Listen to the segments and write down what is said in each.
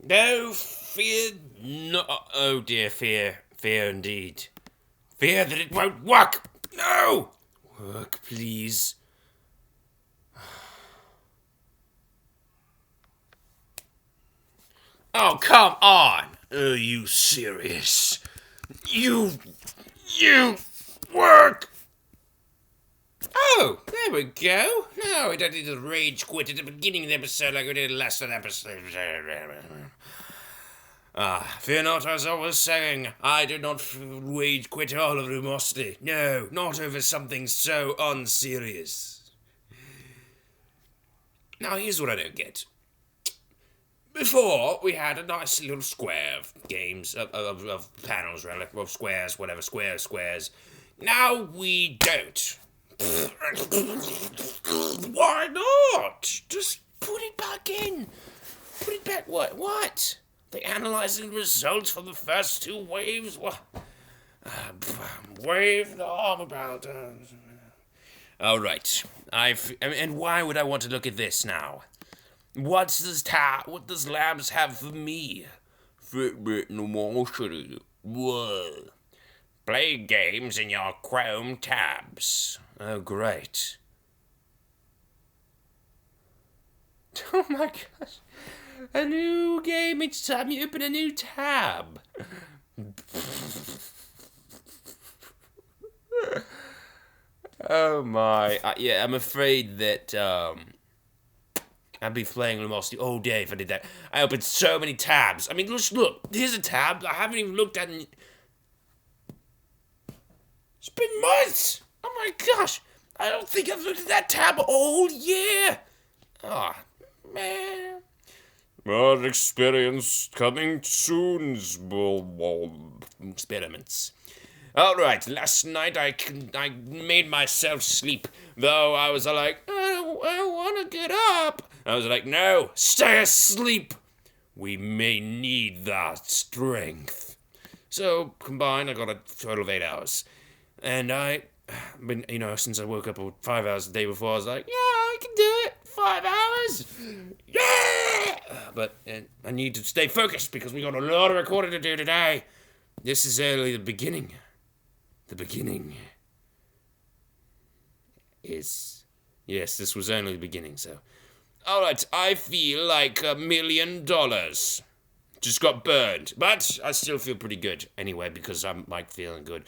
No, fear no. Oh dear, fear. Fear indeed. Fear that it won't work. No! Work, please. Oh, come on! Are you serious? You work! Oh, there we go. No, we don't need to rage quit at the beginning of the episode like we did last episode. Fear not, as I was saying, I did not rage quit all of Lumosity. No, not over something so unserious. Now, here's what I don't get. Before, we had a nice little square of games, of panels, rather, of squares, whatever, squares. Now we don't. Why not? Just put it back in. Put it back, what? They analyzing the results from the first two waves? What? Wave the arm about. All right. And why would I want to look at this now? What does Labs have for me? Fitbit Lumosity. Whoa. Play games in your Chrome tabs. Oh, great. Oh my gosh. A new game each time you open a new tab. Oh my. Yeah, I'm afraid that, I'd be playing Lumosity all day if I did that. I opened so many tabs. I mean, look, here's a tab I haven't even looked at in... It's been months! Oh my gosh! I don't think I've looked at that tab all year! Oh, man. More experience coming soon, experiments. Alright, last night I made myself sleep, though I was like, I want to get up. I was like, no, stay asleep. We may need that strength. So, combined, I got a total of 8 hours. And since I woke up 5 hours the day before, I was like, yeah, I can do it. 5 hours. Yeah! But I need to stay focused because we got a lot of recording to do today. This is only the beginning. The beginning is... Yes, this was only the beginning, so... Alright, I feel like $1 million. Just got burned. But I still feel pretty good. Anyway, because I'm, feeling good.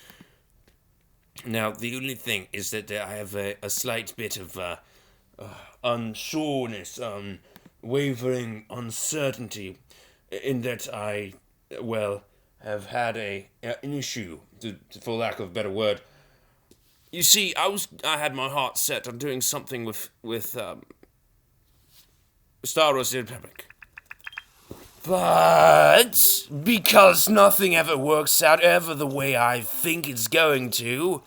Now, the only thing is that I have a slight bit of unsureness, wavering uncertainty, in that I, have had an issue, for lack of a better word. You see, I had my heart set on doing something with Star Wars: The Republic. But because nothing ever works out ever the way I think it's going to,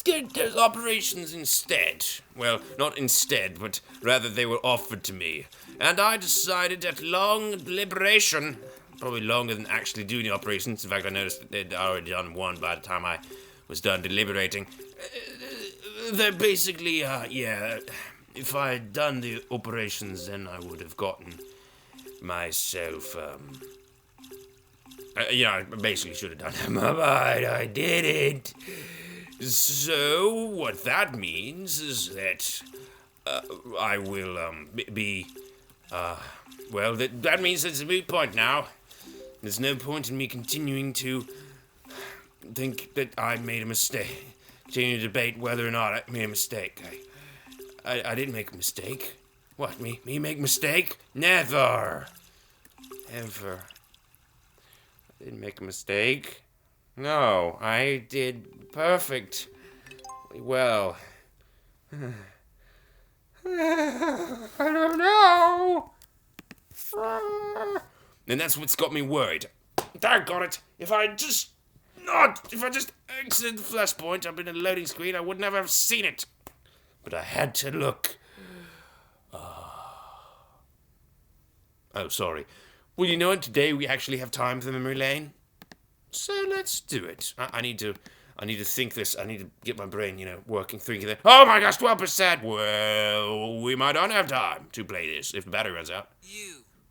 there's operations instead. Well, not instead, but rather they were offered to me. And I decided at long deliberation, probably longer than actually doing the operations. In fact, I noticed that they'd already done one by the time I was done deliberating. They're basically, if I had done the operations, then I would have gotten myself, I basically should have done them, but I didn't. So, what that means is that, I will, that means it's a moot point now. There's no point in me continuing to think that I made a mistake. Continue to debate whether or not I made a mistake. I didn't make a mistake. What, me make a mistake? Never. Ever. I didn't make a mistake. No, I did perfect. Well. I don't know. And that's what's got me worried. Doggone it. If I just exited the flashpoint up in a loading screen, I would never have seen it. But I had to look. Oh, sorry. Well, you know what? Today we actually have time for the memory lane. So let's do it. I need to think this. I need to get my brain, working, thinking that. Oh my gosh, 12%. Well, we might not have time to play this if the battery runs out.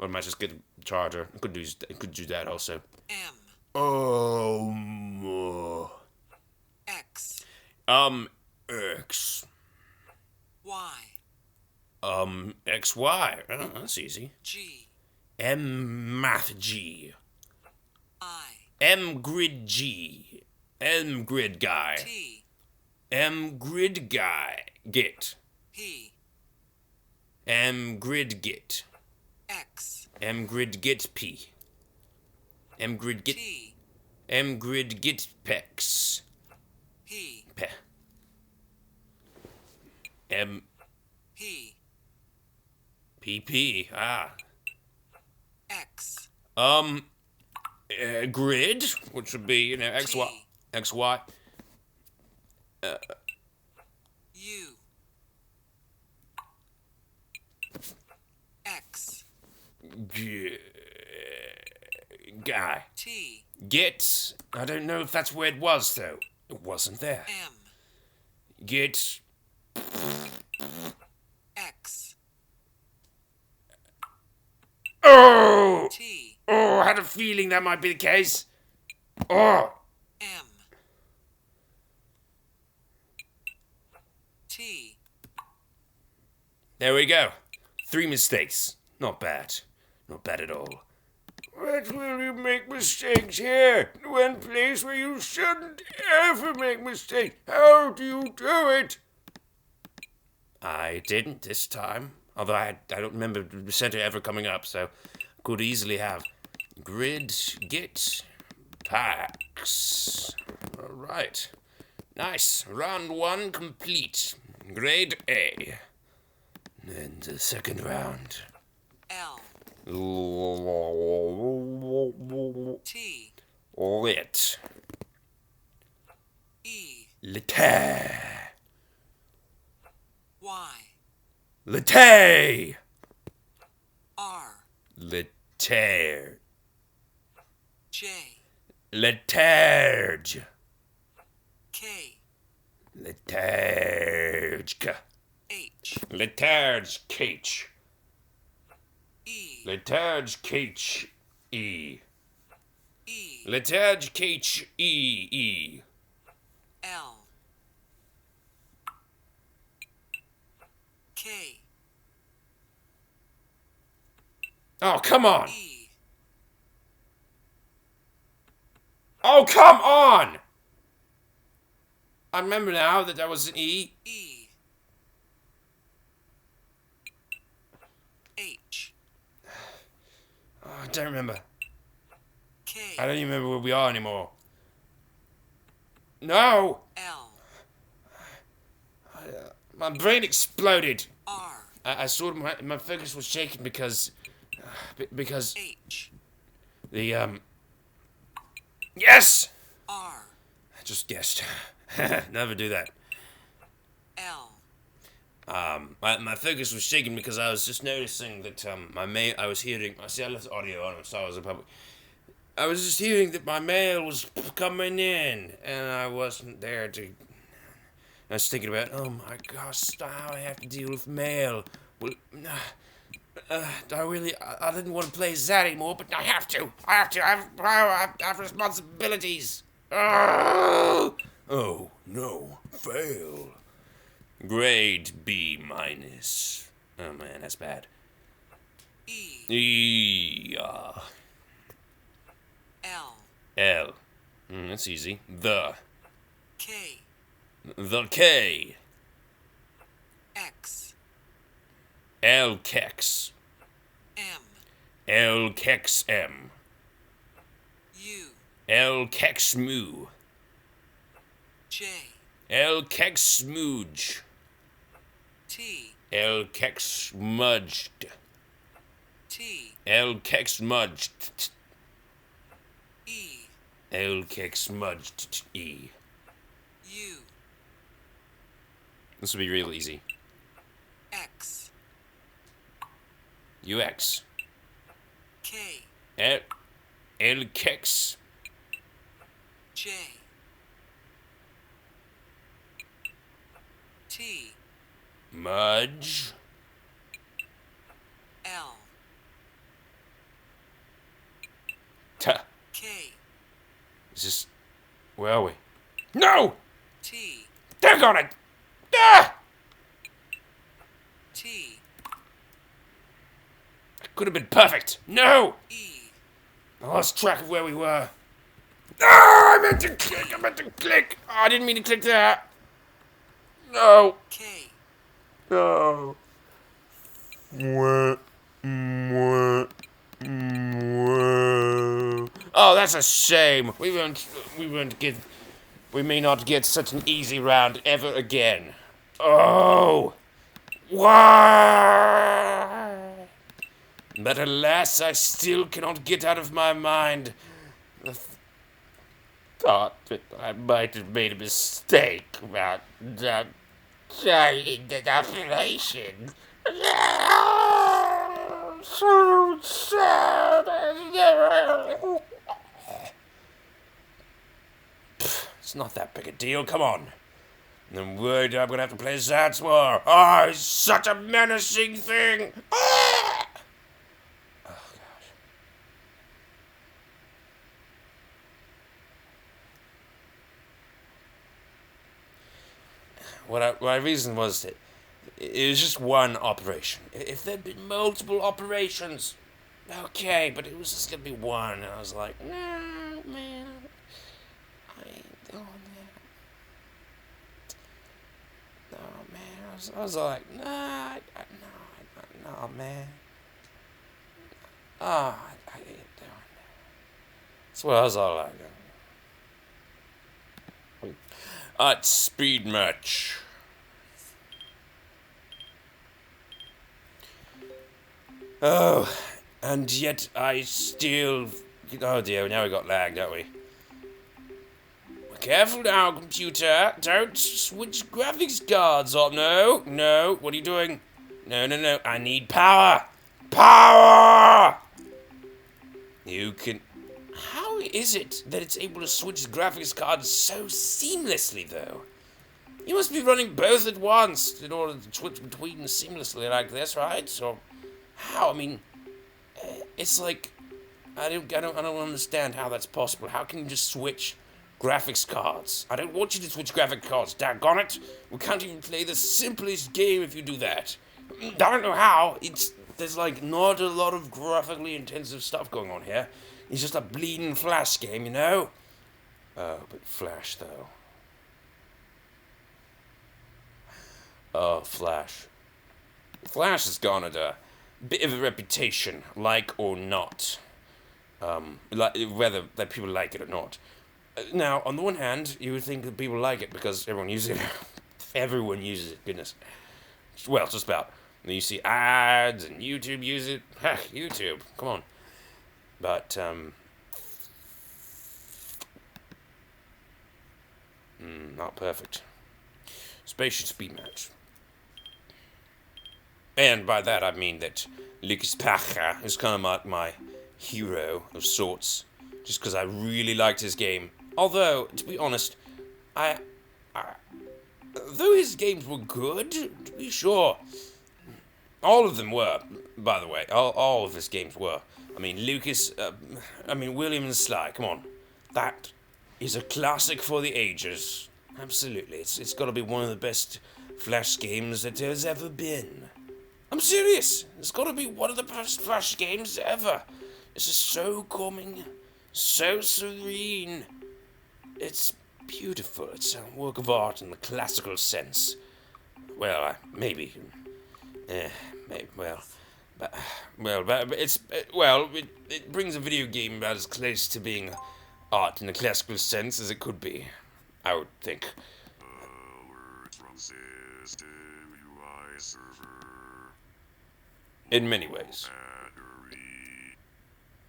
Or I might just get a charger. I could do that also. M. X. X. Y. XY. Oh, that's easy. G. Math G. I. Grid G. Grid guy. T. Grid guy. Git. P. Grid git. X. Grid git P. Grid git. T. Grid git pex. P. Pe. P. PP. Ah. X. Grid, which would be, X, Y. T. X, Y. U. X. Guy. T. Git. I don't know if that's where it was, though. It wasn't there. M. Git. X. Oh! T. Oh, I had a feeling that might be the case. Oh! M. T. There we go. 3 mistakes. Not bad. Not bad at all. What will you make mistakes here? One place where you shouldn't ever make mistakes. How do you do it? I didn't this time. Although I don't remember the center ever coming up, so could easily have. Grid, git, packs. Alright. Nice. Round 1 complete. Grade A. And the second round. L. T. Lit. E. Lite. Y. Lite. R. Liter. J. Letarge. K. Letarge. H. Letarge cage. E. Letarge cage. E. E. Letarge cage. E. L. K. Oh, come on. E. Oh, come on. I remember now that was an E. E. H. Oh, I don't remember. K. I don't even remember where we are anymore. No! L. My brain exploded. R. I sort of, my focus was shaking because H. the, yes! R. I just guessed. Never do that. L. My focus was shaking because I was just noticing that, I was hearing, I see I left audio on, so I was in public. I was just hearing that my mail was coming in, and I wasn't there to. I was thinking about, oh my gosh, now I have to deal with mail. Well, I didn't want to play that anymore, but I have to. I have responsibilities. Oh no, fail. Grade B minus. Oh man, that's bad. E. L. L. That's easy. The K. K. X. L kex. M. L kex M. U. L kex moo. J. L kex smooge. T. L kex smudged. T. L kex smudged. E. L kex smudged. E. U. This will be real easy. X. UX. K. L kex. J. T. Mudge. L. K, Is this... Where are we? No! T, They're on it! Ah! T, That could have been perfect. No! E, I lost track of where we were. Ah! I meant to click! Oh, I didn't mean to click that. No. K, No. Oh, that's a shame. We may not get such an easy round ever again. Oh, why? But alas, I still cannot get out of my mind the thought that I might have made a mistake about that trying the operation. So sad. It's not that big a deal, come on. I'm worried I'm gonna have to play Zats more. Oh, he's such a menacing thing. Ah! Oh, gosh. What my reason was that it was just one operation. If there'd been multiple operations, okay, but it was just gonna be one. And I was like, no, man, I ain't doing that. No, man, I was like, nah, no, man. I ain't doing that. That's what I was all like. Alright, speed match. Oh, and yet I still... Oh dear, now we got lag, don't we? Careful now, computer. Don't switch graphics cards up. No, no. What are you doing? No. I need power. Power! You can... How is it that it's able to switch graphics cards so seamlessly, though? You must be running both at once in order to switch between seamlessly like this, right? So, how? I mean, it's like... I don't understand how that's possible. How can you just switch graphics cards? I don't want you to switch graphic cards, daggone it. We can't even play the simplest game if you do that. I don't know how. There's like not a lot of graphically intensive stuff going on here. It's just a bleeding Flash game, you know? Oh, but Flash though. Oh, Flash. Flash has garnered a bit of a reputation, like or not. Whether that people like it or not. Now, on the one hand, you would think that people like it because everyone uses it. Everyone uses it, goodness. Well, just about. And you see ads and YouTube use it. Heck, YouTube, come on. But, not perfect. Spatial Speed Match. And by that I mean that Lucas Pacha is kind of my hero of sorts, just because I really liked his game. Although, to be honest, though his games were good, to be sure, all of them were, by the way, all of his games were. I mean, William and Sly, come on. That is a classic for the ages. Absolutely, it's got to be one of the best Flash games that there's ever been. I'm serious, it's got to be one of the best Flash games ever. This is so calming, so serene. It's beautiful. It's a work of art in the classical sense. Well, maybe. But it brings a video game about as close to being art in the classical sense as it could be, I would think. In many ways.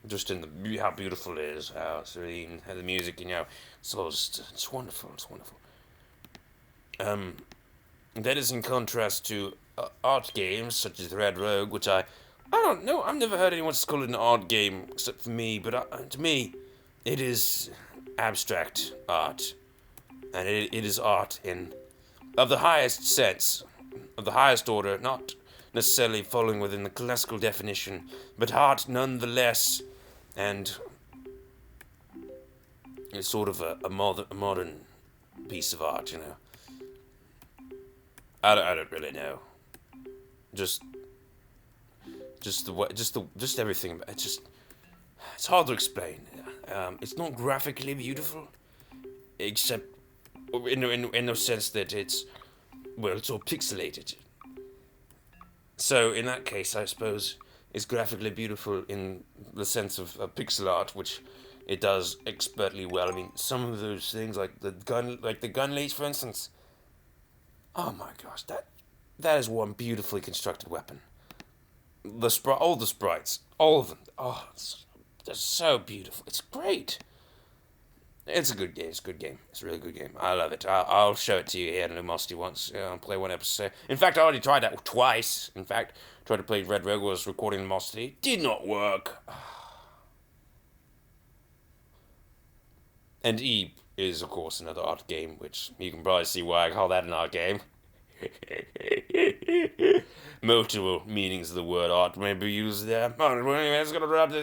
Just in how beautiful it is, how serene, how the music, it's wonderful, it's wonderful. That is in contrast to art games such as Red Rogue, which I don't know, I've never heard anyone call it an art game except for me, but to me, it is abstract art, and it is art of the highest sense, of the highest order, not necessarily falling within the classical definition, but art nonetheless. And It's sort of a modern piece of art, you know. I don't really know. Just the way, just everything. It's hard to explain. It's not graphically beautiful, except in the sense that it's all pixelated. So in that case, I suppose it's graphically beautiful in the sense of pixel art, which it does expertly well. I mean, some of those things, like the gun leads, for instance. Oh my gosh, that is one beautifully constructed weapon. All the sprites, all of them. Oh, they're so beautiful. It's great. It's a good game. It's a good game. It's a really good game. I love it. I'll show it to you here in Lumosity once. I'll play one episode. In fact, I already tried that twice. In fact, tried to play Red Rogue was recording Lumosity. Did not work. And Ebb is, of course, another art game, which you can probably see why I call that an art game. Multiple meanings of the word art may be used there. Anyway, it's gonna wrap this.